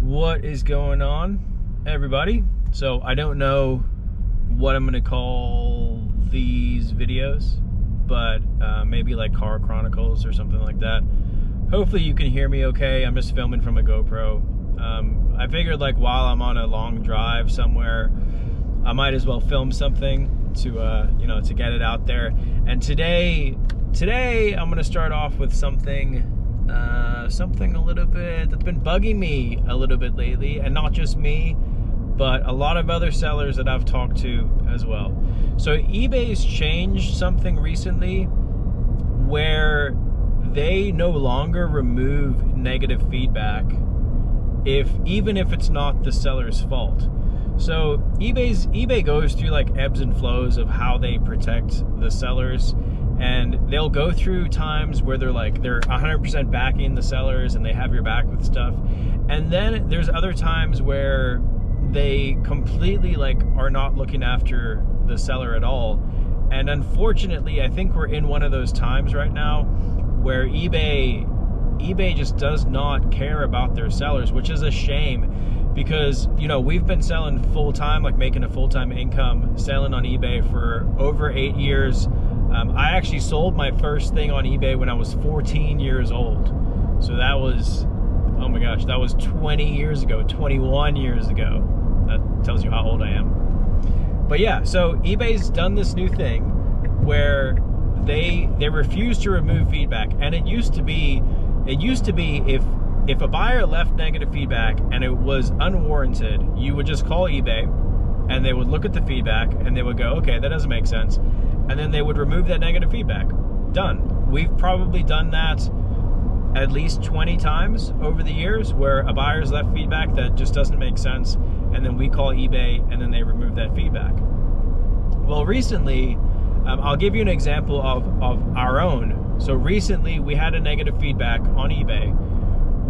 What is going on, everybody? So I don't know what I'm gonna call these videos, but maybe like car chronicles or something like that. Hopefully you can hear me okay. I'm just filming from a GoPro. I figured like while I'm on a long drive somewhere, I might as well film something to you know, to get it out there. And today I'm gonna start off with something something a little bit that's been bugging me a little bit lately, and not just me, but a lot of other sellers that I've talked to as well. So eBay's changed something recently where they no longer remove negative feedback even if it's not the seller's fault. So eBay goes through like ebbs and flows of how they protect the sellers, and they'll go through times where they're 100% backing the sellers and they have your back with stuff, and then there's other times where they completely are not looking after the seller at all. And unfortunately, I think we're in one of those times right now where eBay just does not care about their sellers, which is a shame, because, you know, we've been selling full-time, like making a full-time income selling on eBay for over 8 years. I actually sold my first thing on eBay when I was 14 years old. So that was, oh my gosh, that was 20 years ago, 21 years ago. That tells you how old I am. But yeah, so eBay's done this new thing where they refuse to remove feedback. And it used to be if a buyer left negative feedback and it was unwarranted, you would just call eBay and they would look at the feedback and they would go, okay, that doesn't make sense. And then they would remove that negative feedback. Done. We've probably done that at least 20 times over the years, where a buyer's left feedback that just doesn't make sense, and then we call eBay and then they remove that feedback. Well, recently, I'll give you an example of our own. So recently we had a negative feedback on eBay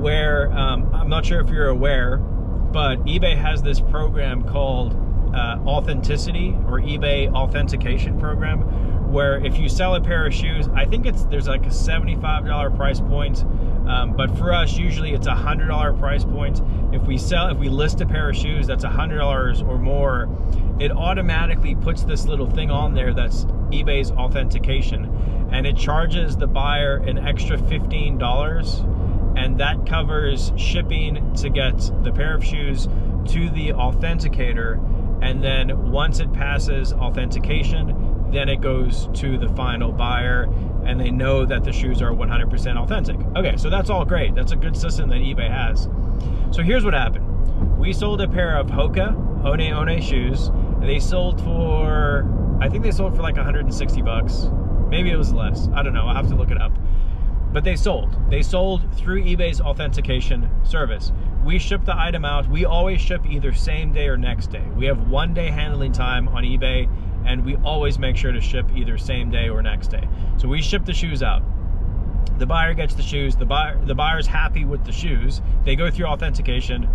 where, I'm not sure if you're aware, but eBay has this program called authenticity, or eBay authentication program, where if you sell a pair of shoes, I think there's like a $75 price point, but for us usually it's a $100 price point. If we list a pair of shoes that's $100 or more, it automatically puts this little thing on there that's eBay's authentication, and it charges the buyer an extra $15, and that covers shipping to get the pair of shoes to the authenticator. And then once it passes authentication, then it goes to the final buyer, and they know that the shoes are 100% authentic. Okay, so that's all great. That's a good system that eBay has. So here's what happened. We sold a pair of Hoka One shoes, and they sold for, I think they sold for like 160 bucks. Maybe it was less. I don't know. I'll have to look it up. But they sold. They sold through eBay's authentication service. We ship the item out. We always ship either same day or next day. We have 1 day handling time on eBay, and we always make sure to ship either same day or next day. So we ship the shoes out. The buyer gets the shoes. The buyer's happy with the shoes. They go through authentication.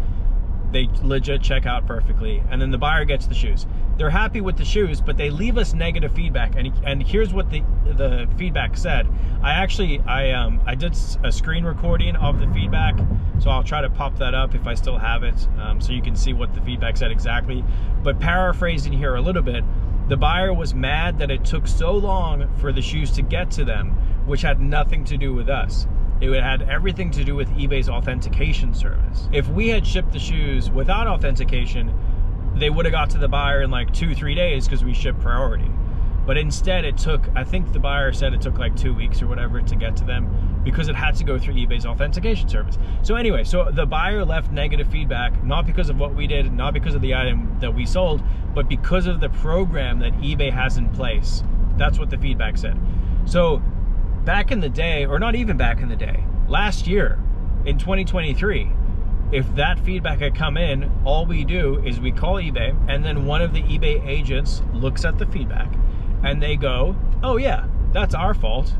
They legit check out perfectly, and then the buyer gets the shoes. They're happy with the shoes, but they leave us negative feedback, and here's what the feedback said. I did a screen recording of the feedback, so I'll try to pop that up if I still have it, so you can see what the feedback said exactly. But paraphrasing here a little bit, the buyer was mad that it took so long for the shoes to get to them, which had nothing to do with us. It had everything to do with eBay's authentication service. If we had shipped the shoes without authentication, they would have got to the buyer in like 2-3 days because we ship priority. But instead it took, I think the buyer said it took like 2 weeks or whatever to get to them, because it had to go through eBay's authentication service. So anyway, so the buyer left negative feedback, not because of what we did, not because of the item that we sold, but because of the program that eBay has in place. That's what the feedback said. So back in the day, or not even back in the day, last year in 2023, if that feedback had come in, all we do is we call eBay, and then one of the eBay agents looks at the feedback and they go, oh yeah, that's our fault,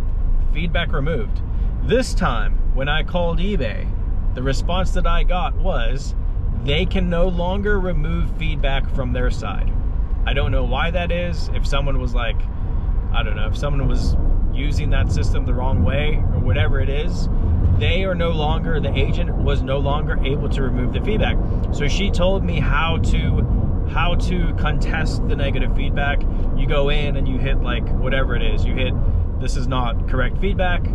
feedback removed. This time when I called eBay, the response that I got was they can no longer remove feedback from their side. I don't know why that is. If someone was like, I don't know, if someone was using that system the wrong way or whatever it is, they are no longer, the agent was no longer able to remove the feedback. So she told me how to contest the negative feedback. You go in and you hit like whatever it is. You hit, this is not correct feedback.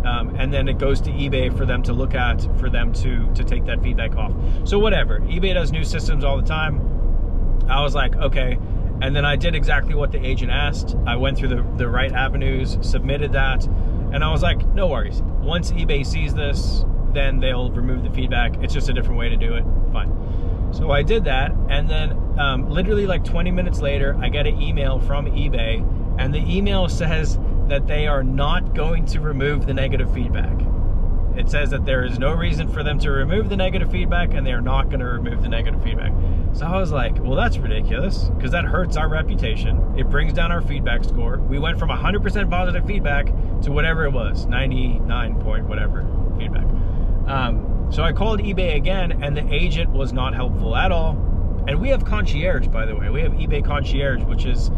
And then it goes to eBay for them to look at, for them to take that feedback off. So whatever, eBay does new systems all the time. I was like, okay. And then I did exactly what the agent asked. I went through the right avenues, submitted that, and I was like, no worries. Once eBay sees this, then they'll remove the feedback. It's just a different way to do it, fine. So I did that, and then literally like 20 minutes later, I get an email from eBay, and the email says that they are not going to remove the negative feedback. It says that there is no reason for them to remove the negative feedback, and they are not going to remove the negative feedback. So I was like, well, that's ridiculous, because that hurts our reputation. It brings down our feedback score. We went from 100% positive feedback to whatever it was, 99 point whatever feedback. So I called eBay again, and the agent was not helpful at all. And we have concierge, by the way. We have eBay concierge, which is,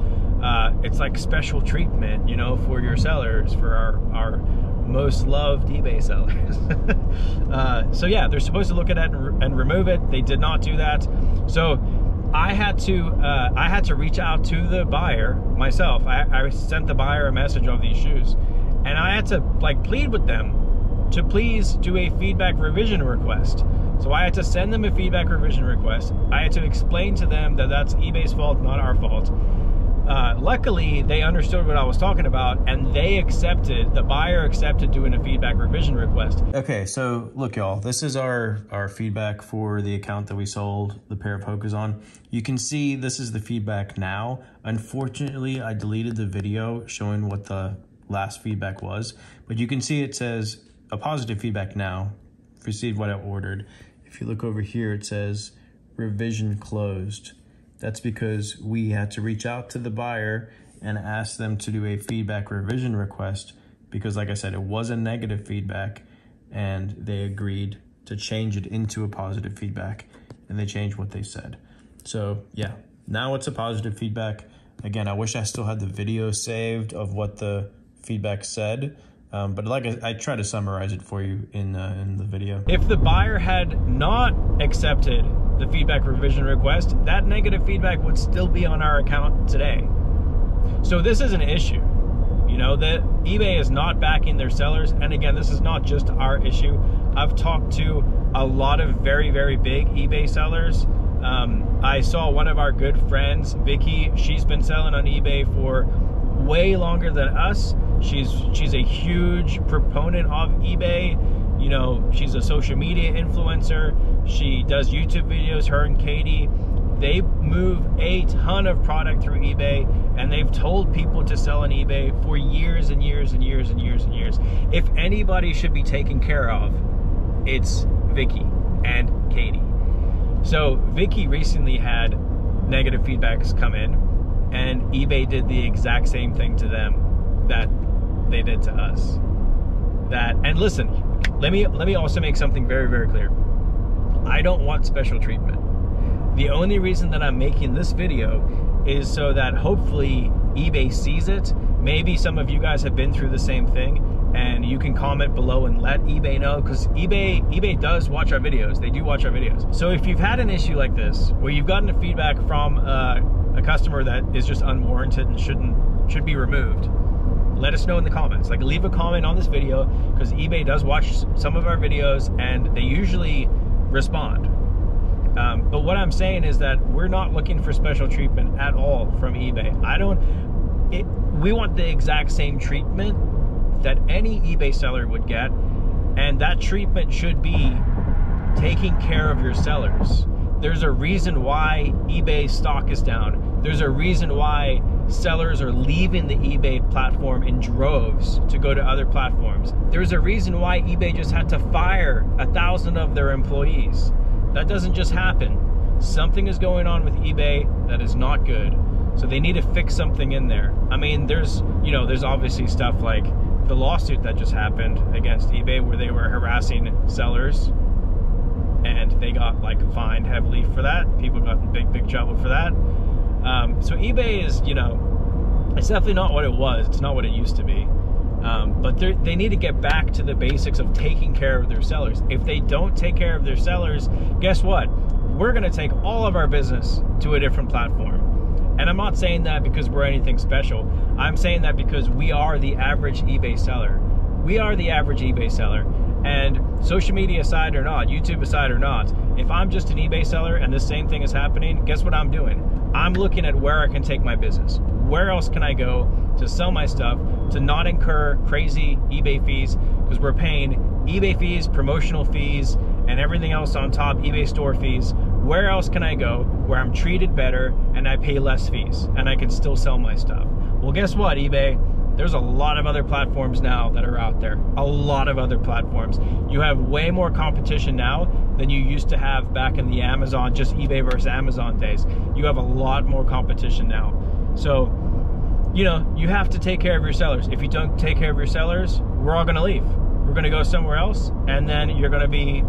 it's like special treatment, you know, for your sellers, for our most loved eBay sellers. So yeah, they're supposed to look at it and remove it. They did not do that. So I had to reach out to the buyer myself. I sent the buyer a message of these shoes, and I had to like plead with them to please do a feedback revision request. So I had to send them a feedback revision request. I had to explain to them that that's eBay's fault, not our fault. Luckily, they understood what I was talking about, and they accepted, the buyer accepted doing a feedback revision request. Okay, so look, y'all, this is our feedback for the account that we sold the pair of Hokas on. You can see this is the feedback now. Unfortunately, I deleted the video showing what the last feedback was, but you can see it says a positive feedback now, received what I ordered. If you look over here, it says revision closed. That's because we had to reach out to the buyer and ask them to do a feedback revision request, because like I said, it was a negative feedback, and they agreed to change it into a positive feedback, and they changed what they said. So yeah, now it's a positive feedback. Again, I wish I still had the video saved of what the feedback said, but like I try to summarize it for you in the video. If the buyer had not accepted the feedback revision request, that negative feedback would still be on our account today. So this is an issue. You know, that eBay is not backing their sellers. And again, this is not just our issue. I've talked to a lot of very, very big eBay sellers. I saw one of our good friends, Vicky. She's been selling on eBay for way longer than us. She's a huge proponent of eBay. You know, she's a social media influencer. She does YouTube videos, her and Katie. They move a ton of product through eBay, and they've told people to sell on eBay for years and years and years and years and years. If anybody should be taken care of, it's Vicky and Katie. So Vicky recently had negative feedbacks come in, and eBay did the exact same thing to them that they did to us. And listen, let me also make something very, very clear. I don't want special treatment. The only reason that I'm making this video is so that hopefully eBay sees it. Maybe some of you guys have been through the same thing, and you can comment below and let eBay know, because eBay does watch our videos. They do watch our videos. So if you've had an issue like this, where you've gotten a feedback from a customer that is just unwarranted and should be removed, let us know in the comments. Like, leave a comment on this video, because eBay does watch some of our videos and they usually respond. But what I'm saying is that we're not looking for special treatment at all from eBay. We want the exact same treatment that any eBay seller would get, and that treatment should be taking care of your sellers. There's a reason why eBay stock is down. There's a reason why sellers are leaving the eBay platform in droves to go to other platforms. There's a reason why eBay just had to fire 1,000 of their employees. That doesn't just happen. Something is going on with eBay that is not good. So they need to fix something in there. I mean, there's obviously stuff like the lawsuit that just happened against eBay, where they were harassing sellers, and they got like fined heavily for that. People got in big trouble for that. So eBay is, it's definitely not what it was. It's not what it used to be. But they need to get back to the basics of taking care of their sellers. If they don't take care of their sellers, guess what? We're gonna take all of our business to a different platform. And I'm not saying that because we're anything special. I'm saying that because we are the average eBay seller. We are the average eBay seller. And social media aside or not, YouTube aside or not, if I'm just an eBay seller and the same thing is happening, guess what I'm doing? I'm looking at where I can take my business. Where else can I go to sell my stuff, to not incur crazy eBay fees, because we're paying eBay fees, promotional fees, and everything else on top, eBay store fees. Where else can I go where I'm treated better and I pay less fees and I can still sell my stuff? Well, guess what, eBay? There's a lot of other platforms now that are out there. A lot of other platforms. You have way more competition now than you used to have back in the Amazon, just eBay versus Amazon days. You have a lot more competition now. So, you know, you have to take care of your sellers. If you don't take care of your sellers, we're all gonna leave. We're gonna go somewhere else, and then you're gonna be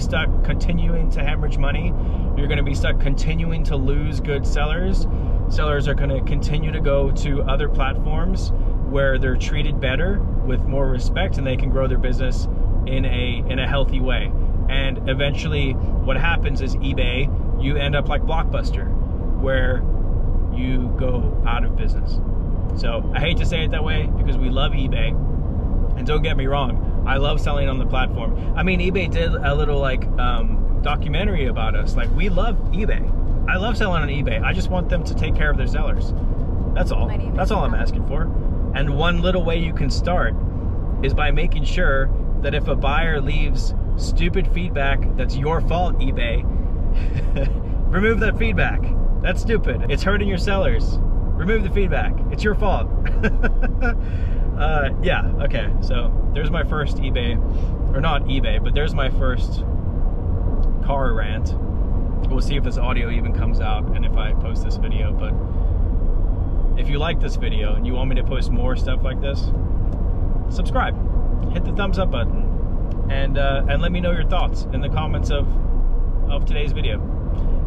stuck continuing to hemorrhage money. You're gonna be stuck continuing to lose good sellers. Sellers are gonna continue to go to other platforms where they're treated better with more respect and they can grow their business in a healthy way. And eventually what happens is eBay, you end up like Blockbuster, where you go out of business. So I hate to say it that way because we love eBay. And don't get me wrong, I love selling on the platform. I mean, eBay did a little like documentary about us. Like, we love eBay. I love selling on eBay. I just want them to take care of their sellers. That's all. That's all I'm asking for. And one little way you can start is by making sure that if a buyer leaves stupid feedback that's your fault, eBay, remove that feedback. That's stupid. It's hurting your sellers. Remove the feedback. It's your fault. Yeah, okay. So there's my first eBay, or not eBay, but there's my first car rant. We'll see if this audio even comes out and if I post this video, but if you like this video and you want me to post more stuff like this, subscribe, hit the thumbs up button, and let me know your thoughts in the comments of today's video.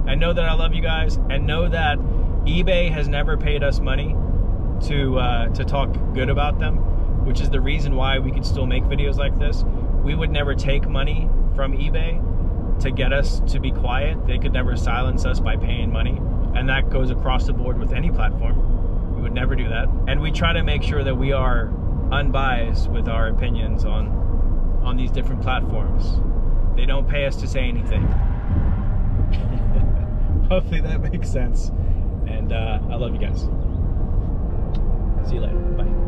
And know that I love you guys, and know that eBay has never paid us money to talk good about them, which is the reason why we can still make videos like this. We would never take money from eBay to get us to be quiet. They could never silence us by paying money, and that goes across the board with any platform. We would never do that. And we try to make sure that we are unbiased with our opinions on these different platforms. They don't pay us to say anything. Hopefully that makes sense. And I love you guys. See you later. Bye.